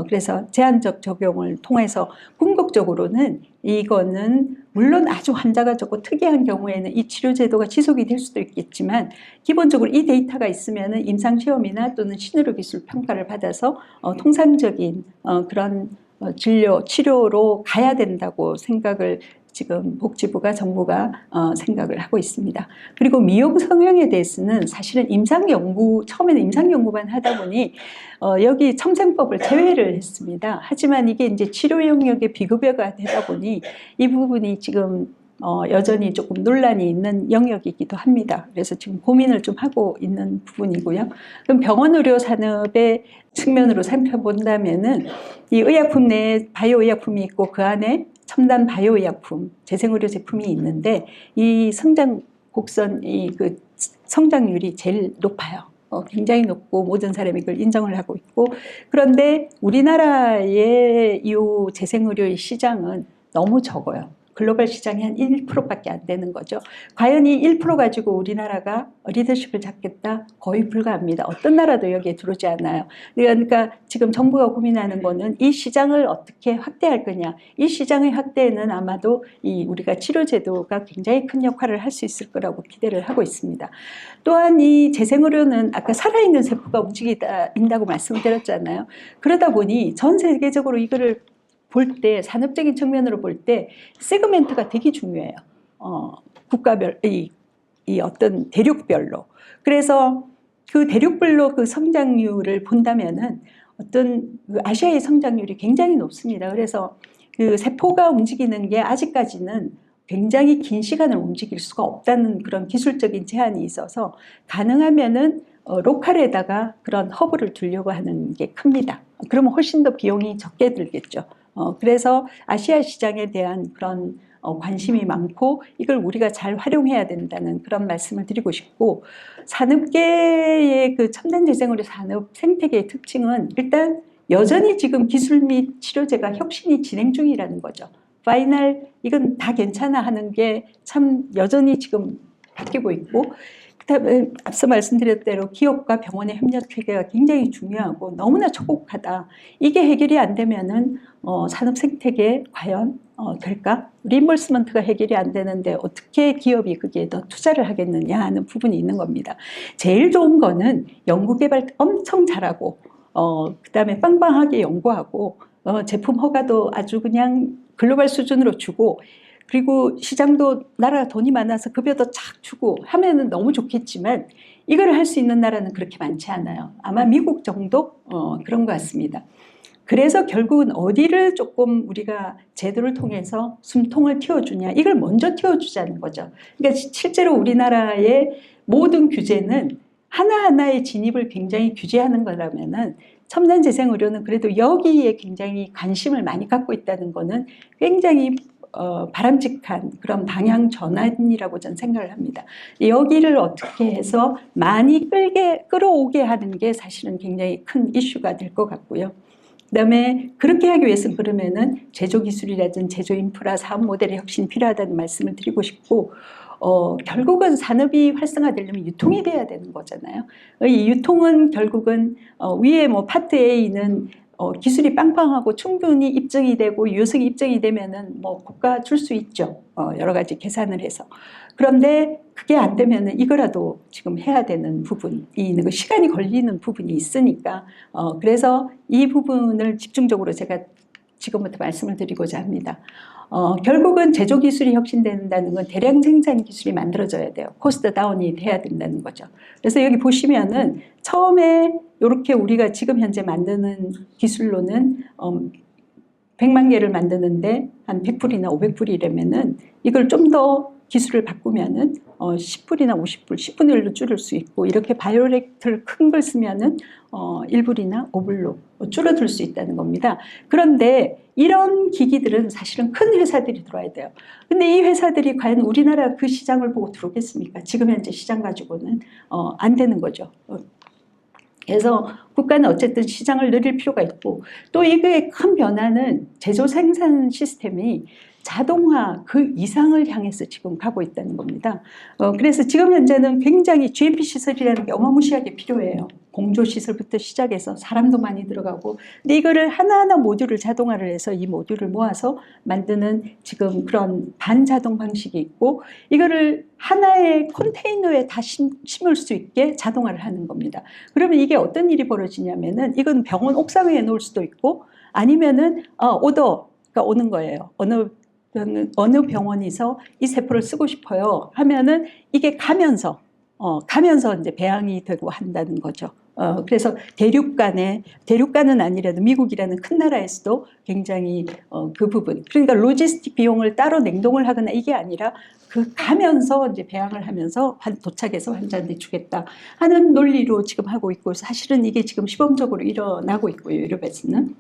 Speaker 1: 그래서 제한적 적용을 통해서 궁극적으로는 이거는 물론 아주 환자가 적고 특이한 경우에는 이 치료 제도가 지속이 될 수도 있겠지만 기본적으로 이 데이터가 있으면은 임상시험이나 또는 신의료 기술 평가를 받아서 통상적인 그런 진료, 치료로 가야 된다고 생각을 지금 복지부가 정부가 생각을 하고 있습니다. 그리고 미용 성형에 대해서는 사실은 임상연구, 처음에는 임상연구만 하다 보니 여기 첨생법을 제외를 했습니다. 하지만 이게 이제 치료 영역의 비급여가 되다 보니 이 부분이 지금 여전히 조금 논란이 있는 영역이기도 합니다. 그래서 지금 고민을 좀 하고 있는 부분이고요. 그럼 병원 의료 산업의 측면으로 살펴본다면은 이 의약품 내에 바이오 의약품이 있고 그 안에 첨단 바이오 의약품, 재생의료 제품이 있는데 이 성장 곡선이 그 성장률이 제일 높아요. 굉장히 높고 모든 사람이 그걸 인정을 하고 있고 그런데 우리나라의 이 재생의료의 시장은 너무 적어요. 글로벌 시장이 한 1%밖에 안 되는 거죠. 과연 이 1% 가지고 우리나라가 리더십을 잡겠다? 거의 불가합니다. 어떤 나라도 여기에 들어오지 않아요. 그러니까 지금 정부가 고민하는 거는 이 시장을 어떻게 확대할 거냐. 이 시장의 확대에는 아마도 이 우리가 치료제도가 굉장히 큰 역할을 할 수 있을 거라고 기대를 하고 있습니다. 또한 이 재생의료는 아까 살아있는 세포가 움직인다고 말씀드렸잖아요. 그러다 보니 전 세계적으로 이거를 볼 때 산업적인 측면으로 볼 때 세그멘트가 되게 중요해요. 국가별 이 이 어떤 대륙별로. 그래서 그 대륙별로 그 성장률을 본다면은 어떤 그 아시아의 성장률이 굉장히 높습니다. 그래서 그 세포가 움직이는 게 아직까지는 굉장히 긴 시간을 움직일 수가 없다는 그런 기술적인 제한이 있어서 가능하면은 로컬에다가 그런 허브를 두려고 하는 게 큽니다. 그러면 훨씬 더 비용이 적게 들겠죠. 그래서 아시아 시장에 대한 그런 관심이 많고 이걸 우리가 잘 활용해야 된다는 그런 말씀을 드리고 싶고, 산업계의 그 첨단 재생의료 산업 생태계의 특징은 일단 여전히 지금 기술 및 치료제가 혁신이 진행 중이라는 거죠. 파이널 이건 다 괜찮아 하는 게 참 여전히 지금 바뀌고 있고, 그다음에 앞서 말씀드렸던 대로 기업과 병원의 협력 체계가 굉장히 중요하고 너무나 촉박하다. 이게 해결이 안 되면은 산업 생태계 과연 될까? 리임버스먼트가 해결이 안 되는데 어떻게 기업이 거기에 더 투자를 하겠느냐 하는 부분이 있는 겁니다. 제일 좋은 거는 연구개발 엄청 잘하고 그다음에 빵빵하게 연구하고 제품 허가도 아주 그냥 글로벌 수준으로 주고, 그리고 시장도 나라가 돈이 많아서 급여도 착 주고 하면은 너무 좋겠지만 이걸 할 수 있는 나라는 그렇게 많지 않아요. 아마 미국 정도 그런 것 같습니다. 그래서 결국은 어디를 조금 우리가 제도를 통해서 숨통을 틔워주냐, 이걸 먼저 틔워주자는 거죠. 그러니까 실제로 우리나라의 모든 규제는 하나하나의 진입을 굉장히 규제하는 거라면은 첨단 재생 의료는 그래도 여기에 굉장히 관심을 많이 갖고 있다는 거는 굉장히 바람직한 그런 방향 전환이라고 저는 생각을 합니다. 여기를 어떻게 해서 많이 끌어오게 하는 게 사실은 굉장히 큰 이슈가 될 것 같고요. 그다음에 그렇게 하기 위해서는 그러면은 제조 기술이라든지 제조 인프라 사업 모델의 혁신이 필요하다는 말씀을 드리고 싶고, 결국은 산업이 활성화되려면 유통이 돼야 되는 거잖아요. 이 유통은 결국은 위에 뭐 파트 A는 기술이 빵빵하고 충분히 입증이 되고 유효성이 입증이 되면은 뭐 고가 줄 수 있죠. 여러 가지 계산을 해서. 그런데 그게 안 되면은 이거라도 지금 해야 되는 부분이 있는 거, 시간이 걸리는 부분이 있으니까 그래서 이 부분을 집중적으로 제가 지금부터 말씀을 드리고자 합니다. 결국은 제조 기술이 혁신된다는 건 대량 생산 기술이 만들어져야 돼요. 코스트 다운이 돼야 된다는 거죠. 그래서 여기 보시면은 처음에 이렇게 우리가 지금 현재 만드는 기술로는 100만 개를 만드는데 한 100불이나 500불이라면은 이걸 좀 더 기술을 바꾸면은 10불이나 50불, 10분의 1로 줄일 수 있고, 이렇게 바이오레ak터를 큰 걸 쓰면은 1불이나 5불로 줄어들 수 있다는 겁니다. 그런데 이런 기기들은 사실은 큰 회사들이 들어와야 돼요. 근데 이 회사들이 과연 우리나라 그 시장을 보고 들어오겠습니까? 지금 현재 시장 가지고는 안 되는 거죠. 그래서 국가는 어쨌든 시장을 늘릴 필요가 있고, 또 이게 큰 변화는 제조 생산 시스템이 자동화 그 이상을 향해서 지금 가고 있다는 겁니다. 그래서 지금 현재는 굉장히 GMP 시설이라는 게 어마무시하게 필요해요. 공조 시설부터 시작해서 사람도 많이 들어가고, 근데 이거를 하나하나 모듈을 자동화를 해서 이 모듈을 모아서 만드는 지금 그런 반자동 방식이 있고, 이거를 하나의 컨테이너에 다 심을 수 있게 자동화를 하는 겁니다. 그러면 이게 어떤 일이 벌어지냐면은 이건 병원 옥상에 놓을 수도 있고, 아니면은 오더가 오는 거예요. 어느 병원에서 이 세포를 쓰고 싶어요 하면은 이게 가면서 이제 배양이 되고 한다는 거죠. 그래서 대륙간은 아니라도 미국이라는 큰 나라에서도 굉장히 그 부분, 그러니까 로지스틱 비용을 따로 냉동을 하거나 이게 아니라 그 가면서 이제 배양을 하면서 도착해서 환자한테 주겠다 하는 논리로 지금 하고 있고, 사실은 이게 지금 시범적으로 일어나고 있고요, 유럽에서는.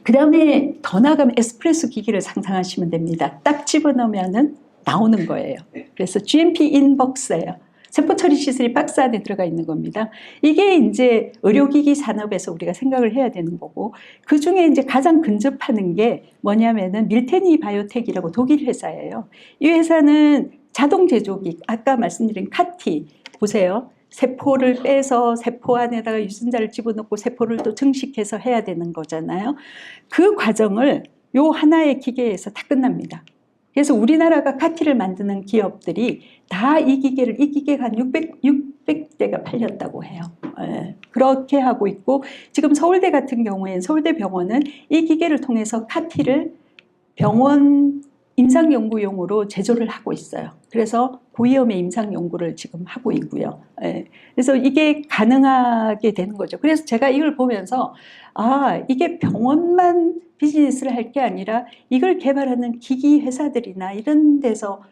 Speaker 1: 그 다음에 더 나아가면 에스프레소 기기를 상상하시면 됩니다. 딱 집어넣으면은 나오는 거예요. 그래서 GMP 인박스예요. 세포 처리 시설이 박스 안에 들어가 있는 겁니다. 이게 이제 의료기기 산업에서 우리가 생각을 해야 되는 거고, 그 중에 이제 가장 근접하는 게 뭐냐면은 밀테니 바이오텍이라고 독일 회사예요. 이 회사는 자동 제조기, 아까 말씀드린 카티 보세요. 세포를 빼서 세포 안에다가 유전자를 집어넣고 세포를 또 증식해서 해야 되는 거잖아요. 그 과정을 요 하나의 기계에서 다 끝납니다. 그래서 우리나라가 카티를 만드는 기업들이 다 이 기계가 한 600대가 팔렸다고 해요. 그렇게 하고 있고, 지금 서울대 같은 경우에는 서울대 병원은 이 기계를 통해서 카티를 병원 임상연구용으로 제조를 하고 있어요. 그래서 고위험의 임상연구를 지금 하고 있고요. 예. 그래서 이게 가능하게 되는 거죠. 그래서 제가 이걸 보면서 이게 병원만 비즈니스를 할 게 아니라 이걸 개발하는 기기 회사들이나 이런 데서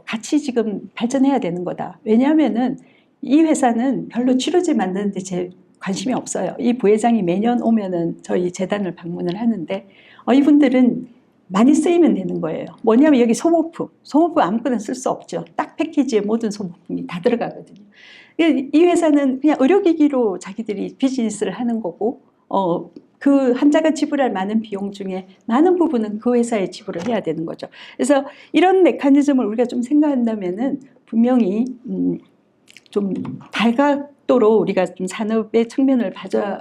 Speaker 1: 같이 지금 발전해야 되는 거다. 왜냐하면은 이 회사는 별로 치료제 만드는데 제 관심이 없어요. 이 부회장이 매년 오면은 저희 재단을 방문을 하는데 이분들은 많이 쓰이면 되는 거예요. 뭐냐면 여기 소모품 아무거나 쓸 수 없죠. 딱 패키지에 모든 소모품이 다 들어가거든요. 이 회사는 그냥 의료기기로 자기들이 비즈니스를 하는 거고 그 환자가 지불할 많은 비용 중에 많은 부분은 그 회사에 지불을 해야 되는 거죠. 그래서 이런 메커니즘을 우리가 좀 생각한다면은 분명히 좀 다각도로 우리가 좀 산업의 측면을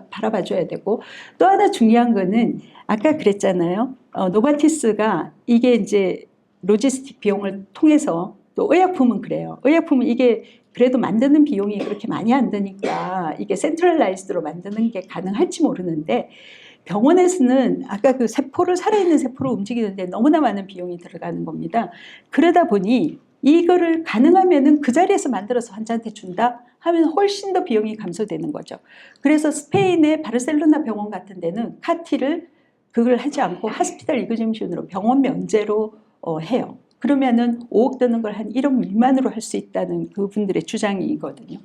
Speaker 1: 바라봐줘야 되고, 또 하나 중요한 거는 아까 그랬잖아요. 노바티스가 이게 이제 로지스틱 비용을 통해서, 또 의약품은 그래요. 의약품은 이게 그래도 만드는 비용이 그렇게 많이 안 드니까 이게 센트럴라이즈드로 만드는 게 가능할지 모르는데, 병원에서는 아까 그 살아있는 세포를 움직이는데 너무나 많은 비용이 들어가는 겁니다. 그러다 보니 이거를 가능하면은 그 자리에서 만들어서 환자한테 준다 하면 훨씬 더 비용이 감소되는 거죠. 그래서 스페인의 바르셀로나 병원 같은 데는 카티를 그걸 하지 않고 하스피탈 이그즘션으로 병원 면제로 해요. 그러면은 5억 드는 걸 한 1억 미만으로 할 수 있다는 그분들의 주장이거든요.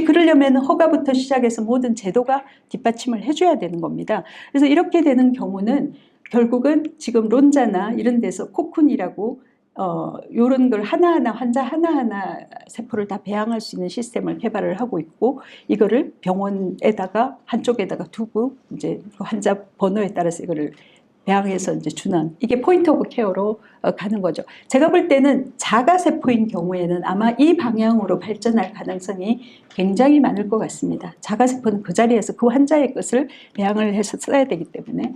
Speaker 1: 그러려면 허가부터 시작해서 모든 제도가 뒷받침을 해줘야 되는 겁니다. 그래서 이렇게 되는 경우는 결국은 지금 론자나 이런 데서 코쿤이라고 이런 걸 하나하나 환자 하나하나 세포를 다 배양할 수 있는 시스템을 개발을 하고 있고, 이거를 병원에다가 한쪽에다가 두고 이제 환자 번호에 따라서 이거를 배양해서 이제 주는, 이게 포인트 오브 케어로 가는 거죠. 제가 볼 때는 자가세포인 경우에는 아마 이 방향으로 발전할 가능성이 굉장히 많을 것 같습니다. 자가세포는 그 자리에서 그 환자의 것을 배양을 해서 써야 되기 때문에.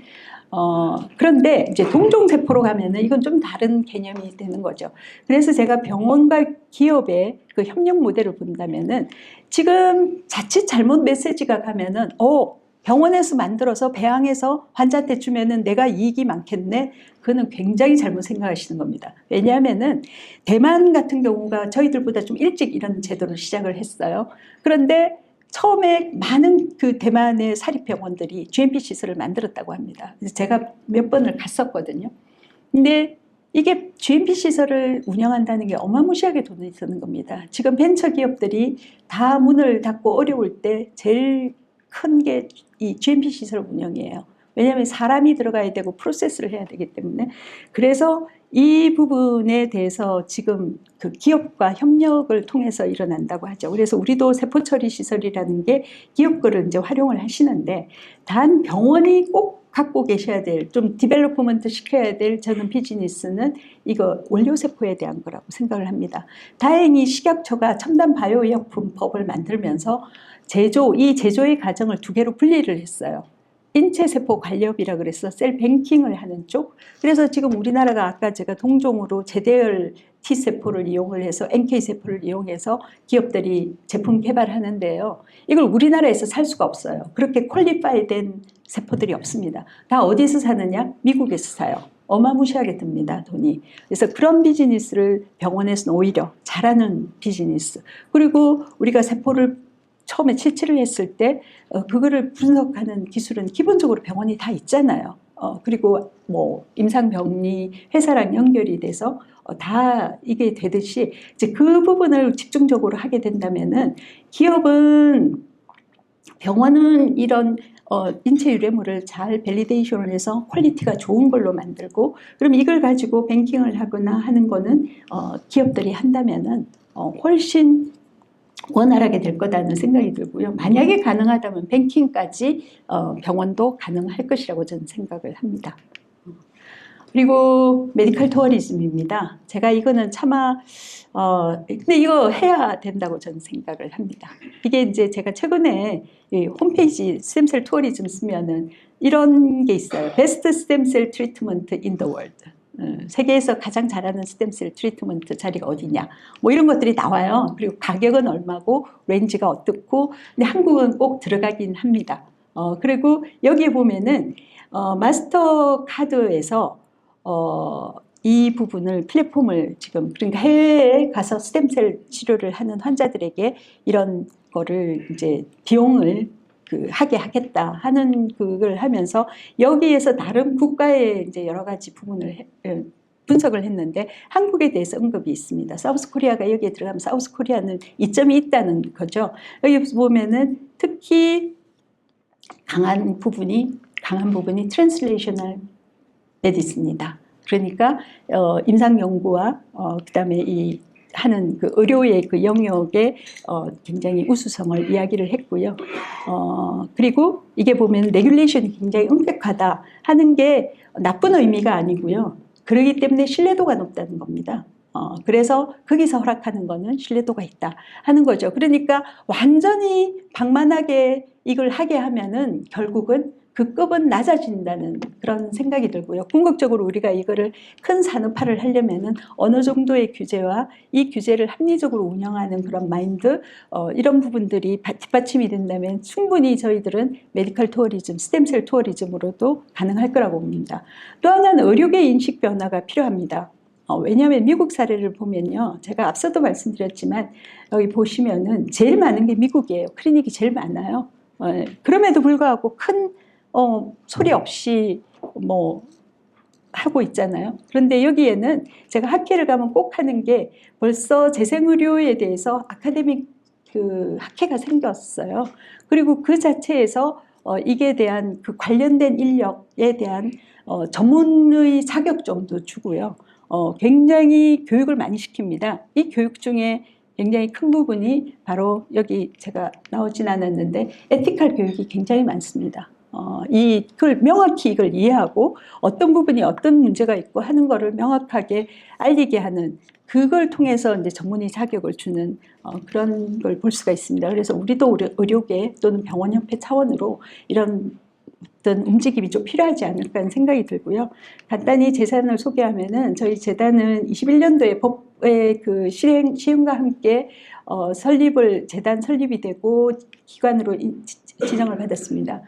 Speaker 1: 그런데 이제 동종세포로 가면은 이건 좀 다른 개념이 되는 거죠. 그래서 제가 병원과 기업의 그 협력 모델을 본다면은 지금 자칫 잘못 메시지가 가면은 병원에서 만들어서 배양해서 환자한테 주면은 내가 이익이 많겠네. 그거는 굉장히 잘못 생각하시는 겁니다. 왜냐하면은 대만 같은 경우가 저희들보다 좀 일찍 이런 제도를 시작을 했어요. 그런데 처음에 많은 그 대만의 사립병원들이 GMP 시설을 만들었다고 합니다. 그래서 제가 몇 번을 갔었거든요. 근데 이게 GMP 시설을 운영한다는 게 어마무시하게 돈이 드는 겁니다. 지금 벤처 기업들이 다 문을 닫고 어려울 때 제일 큰 게 이 GMP 시설 운영이에요. 왜냐하면 사람이 들어가야 되고 프로세스를 해야 되기 때문에. 그래서 이 부분에 대해서 지금 그 기업과 협력을 통해서 일어난다고 하죠. 그래서 우리도 세포 처리 시설이라는 게 기업 거를 이제 활용을 하시는데, 단 병원이 꼭 갖고 계셔야 될, 좀 디벨로프먼트 시켜야 될 저는 비즈니스는 이거 원료세포에 대한 거라고 생각을 합니다. 다행히 식약처가 첨단 바이오의약품 법을 만들면서 이 제조의 과정을 두 개로 분리를 했어요. 인체세포 관리업이라 그래서 셀 뱅킹을 하는 쪽. 그래서 지금 우리나라가 아까 제가 동종으로 제대열 T세포를 이용을 해서 NK세포를 이용해서 기업들이 제품 개발하는데요. 이걸 우리나라에서 살 수가 없어요. 그렇게 퀄리파이 된 세포들이 없습니다. 다 어디서 사느냐? 미국에서 사요. 어마무시하게 듭니다, 돈이. 그래서 그런 비즈니스를 병원에서는 오히려 잘하는 비즈니스. 그리고 우리가 세포를 처음에 채취를 했을 때 그거를 분석하는 기술은 기본적으로 병원이 다 있잖아요. 그리고 뭐 임상병리 회사랑 연결이 돼서 다 이게 되듯이 이제 그 부분을 집중적으로 하게 된다면은, 기업은 병원은 이런 인체 유래물을 잘 밸리데이션을 해서 퀄리티가 좋은 걸로 만들고, 그럼 이걸 가지고 뱅킹을 하거나 하는 거는 기업들이 한다면은 훨씬 원활하게 될 거다는 생각이 들고요. 만약에 가능하다면 뱅킹까지 병원도 가능할 것이라고 저는 생각을 합니다. 그리고 메디컬 투어리즘입니다. 제가 이거는 차마 근데 이거 해야 된다고 저는 생각을 합니다. 이게 이제 제가 최근에 이 홈페이지 스템셀 투어리즘 쓰면은 이런 게 있어요. 베스트 스템셀 트리트먼트 인 더 월드. 세계에서 가장 잘하는 스템셀 트리트먼트 자리가 어디냐, 뭐 이런 것들이 나와요. 그리고 가격은 얼마고 렌즈가 어떻고, 근데 한국은 꼭 들어가긴 합니다. 그리고 여기에 보면은 마스터 카드에서 이 부분을 플랫폼을 지금 그러니까 해외에 가서 스템셀 치료를 하는 환자들에게 이런 거를 이제 비용을 하게 하겠다 하는 그걸 하면서 여기에서 다른 국가의 이제 여러 가지 부분을 분석을 했는데 한국에 대해서 언급이 있습니다. 사우스 코리아가 여기에 들어가면 사우스 코리아는 이점이 있다는 거죠. 여기 보면은 특히 강한 부분이 트랜슬레이셔널 메디슨입니다. 그러니까 임상 연구와 그다음에 이 하는 그 의료의 그 영역에 굉장히 우수성을 이야기를 했고요. 그리고 이게 보면 레귤레이션이 굉장히 엄격하다 하는 게 나쁜 의미가 아니고요. 그렇기 때문에 신뢰도가 높다는 겁니다. 그래서 거기서 허락하는 거는 신뢰도가 있다 하는 거죠. 그러니까 완전히 방만하게 이걸 하게 하면은 결국은 그 급은 낮아진다는 그런 생각이 들고요. 궁극적으로 우리가 이거를 큰 산업화를 하려면은 어느 정도의 규제와 이 규제를 합리적으로 운영하는 그런 마인드, 이런 부분들이 뒷받침이 된다면 충분히 저희들은 메디컬 투어리즘, 스템셀 투어리즘으로도 가능할 거라고 봅니다. 또 하나는 의료계 인식 변화가 필요합니다. 왜냐하면 미국 사례를 보면요. 제가 앞서도 말씀드렸지만 여기 보시면은 제일 많은 게 미국이에요. 클리닉이 제일 많아요. 그럼에도 불구하고 큰 소리 없이 뭐 하고 있잖아요. 그런데 여기에는 제가 학회를 가면 꼭 하는 게 벌써 재생의료에 대해서 아카데믹 학회가 생겼어요. 그리고 그 자체에서 이게 대한 그 관련된 인력에 대한 전문의 자격증도 주고요. 굉장히 교육을 많이 시킵니다. 이 교육 중에 굉장히 큰 부분이 바로 여기 제가 나오진 않았는데 에티컬 교육이 굉장히 많습니다. 그걸 명확히 이걸 이해하고 어떤 부분이 어떤 문제가 있고 하는 거를 명확하게 알리게 하는 그걸 통해서 이제 전문의 자격을 주는 그런 걸 볼 수가 있습니다. 그래서 우리도 의료계 또는 병원협회 차원으로 이런 어떤 움직임이 좀 필요하지 않을까 하는 생각이 들고요. 간단히 재단을 소개하면은 저희 재단은 21년도에 법의 그 시행과 함께 재단 설립이 되고 기관으로 지정을 받았습니다.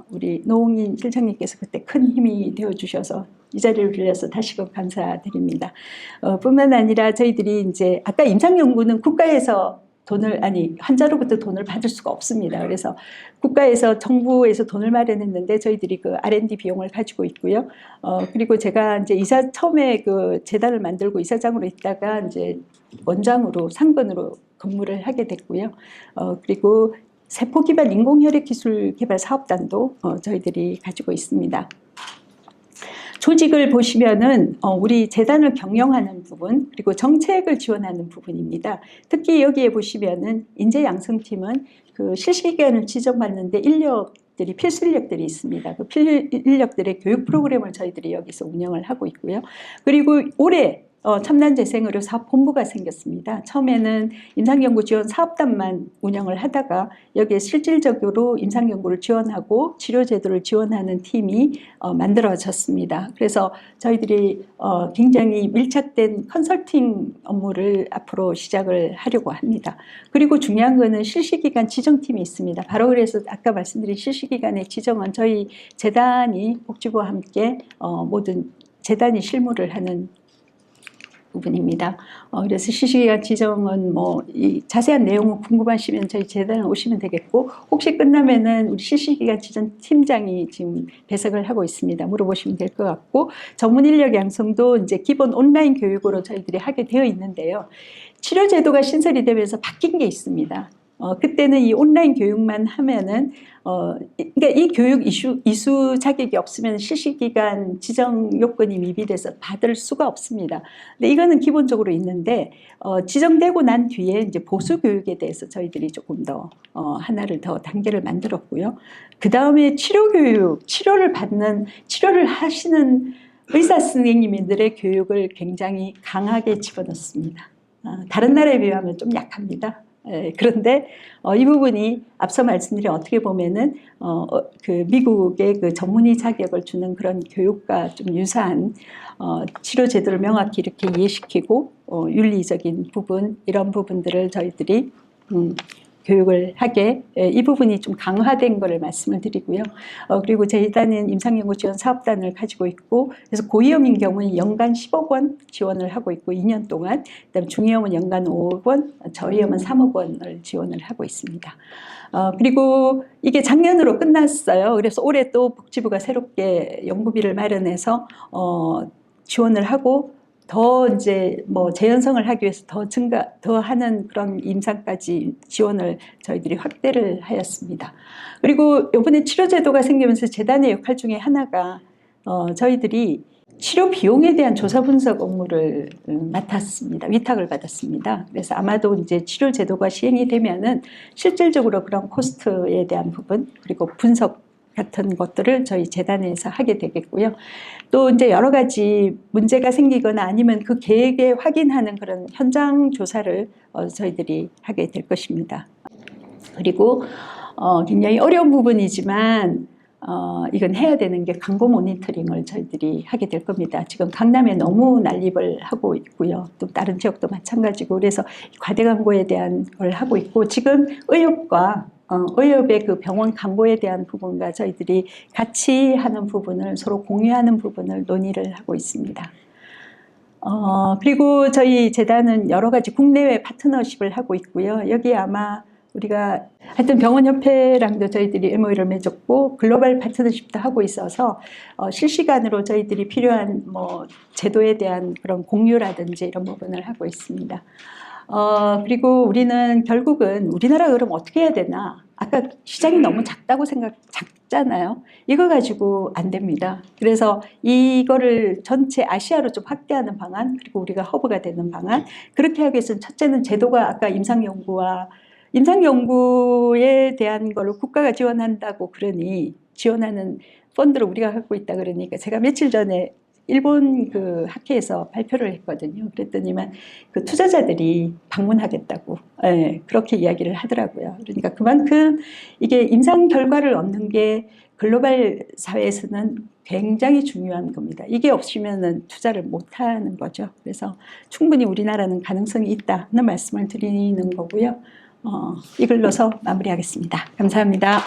Speaker 1: 우리 노홍인 실장님께서 그때 큰 힘이 되어주셔서 이 자리를 빌려서 다시금 감사드립니다. 뿐만 아니라 저희들이 이제 아까 임상연구는 국가에서 환자로부터 돈을 받을 수가 없습니다. 그래서 국가에서 정부에서 돈을 마련했는데 저희들이 그 R&D 비용을 가지고 있고요. 그리고 제가 이제 처음에 그 재단을 만들고 이사장으로 있다가 이제 원장으로 상근으로 근무를 하게 됐고요. 그리고 세포 기반 인공혈액 기술 개발 사업단도 저희들이 가지고 있습니다. 조직을 보시면은 우리 재단을 경영하는 부분 그리고 정책을 지원하는 부분입니다. 특히 여기에 보시면은 인재 양성팀은 그 실시기간을 지정받는데 필수 인력들이 있습니다. 그 필수 인력들의 교육 프로그램을 저희들이 여기서 운영을 하고 있고요. 그리고 올해 첨단재생의료 사업본부가 생겼습니다. 처음에는 임상연구 지원 사업단만 운영을 하다가 여기에 실질적으로 임상연구를 지원하고 치료제도를 지원하는 팀이 만들어졌습니다. 그래서 저희들이 굉장히 밀착된 컨설팅 업무를 앞으로 시작을 하려고 합니다. 그리고 중요한 거는 실시기간 지정팀이 있습니다. 바로 그래서 아까 말씀드린 실시기간의 지정은 저희 재단이 복지부와 함께 모든 재단이 실무를 하는 부분입니다. 그래서 실시기간 지정은 이 자세한 내용은 궁금하시면 저희 재단에 오시면 되겠고 혹시 끝나면은 우리 실시기간 지정 팀장이 지금 배석을 하고 있습니다. 물어보시면 될 것 같고 전문 인력 양성도 이제 기본 온라인 교육으로 저희들이 하게 되어 있는데요. 치료 제도가 신설이 되면서 바뀐 게 있습니다. 그때는 이 온라인 교육만 하면은 그러니까 이 교육 이수 자격이 없으면 실시기간 지정 요건이 미비돼서 받을 수가 없습니다. 근데 이거는 기본적으로 있는데 지정되고 난 뒤에 이제 보수 교육에 대해서 저희들이 조금 더 하나를 더 단계를 만들었고요. 그 다음에 치료 교육, 치료를 하시는 의사 선생님들의 교육을 굉장히 강하게 집어넣습니다. 다른 나라에 비하면 좀 약합니다. 그런데 이 부분이 앞서 말씀드린 어떻게 보면은 그 미국의 그 전문의 자격을 주는 그런 교육과 좀 유사한 치료 제도를 명확히 이렇게 이해시키고 윤리적인 부분 이런 부분들을 저희들이 교육을 하게 이 부분이 좀 강화된 것을 말씀을 드리고요. 그리고 재단은 임상연구지원사업단을 가지고 있고 그래서 고위험인 경우는 연간 10억 원 지원을 하고 있고 2년 동안 그다음에 중위험은 연간 5억 원, 저위험은 3억 원을 지원을 하고 있습니다. 그리고 이게 작년으로 끝났어요. 그래서 올해 또 복지부가 새롭게 연구비를 마련해서 지원을 하고 더 이제 뭐 재현성을 하기 위해서 더 하는 그런 임상까지 지원을 저희들이 확대를 하였습니다. 그리고 이번에 치료제도가 생기면서 재단의 역할 중에 하나가 저희들이 치료 비용에 대한 조사 분석 업무를 맡았습니다. 위탁을 받았습니다. 그래서 아마도 이제 치료 제도가 시행이 되면은 실질적으로 그런 코스트에 대한 부분 그리고 분석 같은 것들을 저희 재단에서 하게 되겠고요. 또 이제 여러 가지 문제가 생기거나 아니면 그 계획에 확인하는 그런 현장 조사를 저희들이 하게 될 것입니다. 그리고 굉장히 어려운 부분이지만 이건 해야 되는 게 광고 모니터링을 저희들이 하게 될 겁니다. 지금 강남에 너무 난립을 하고 있고요. 또 다른 지역도 마찬가지고 그래서 과대 광고에 대한 걸 하고 있고 지금 의협과 의협의 그 병원 광고에 대한 부분과 저희들이 같이 하는 부분을 서로 공유하는 부분을 논의를 하고 있습니다. 그리고 저희 재단은 여러 가지 국내외 파트너십을 하고 있고요. 여기 아마 우리가 하여튼 병원협회랑도 저희들이 MOU를 맺었고 글로벌 파트너십도 하고 있어서 실시간으로 저희들이 필요한 뭐 제도에 대한 그런 공유라든지 이런 부분을 하고 있습니다. 그리고 우리는 결국은 우리나라가 그럼 어떻게 해야 되나? 아까 시장이 너무 작잖아요. 이거 가지고 안 됩니다. 그래서 이거를 전체 아시아로 좀 확대하는 방안, 그리고 우리가 허브가 되는 방안, 그렇게 하기 위해서는 첫째는 제도가 아까 임상연구에 대한 걸로 국가가 지원한다고 그러니 지원하는 펀드를 우리가 갖고 있다 그러니까 제가 며칠 전에 일본 그 학회에서 발표를 했거든요. 그랬더니만 그 투자자들이 방문하겠다고 그렇게 이야기를 하더라고요. 그러니까 그만큼 이게 임상 결과를 얻는 게 글로벌 사회에서는 굉장히 중요한 겁니다. 이게 없으면은 투자를 못 하는 거죠. 그래서 충분히 우리나라는 가능성이 있다는 말씀을 드리는 거고요. 이걸로서 마무리하겠습니다. 감사합니다.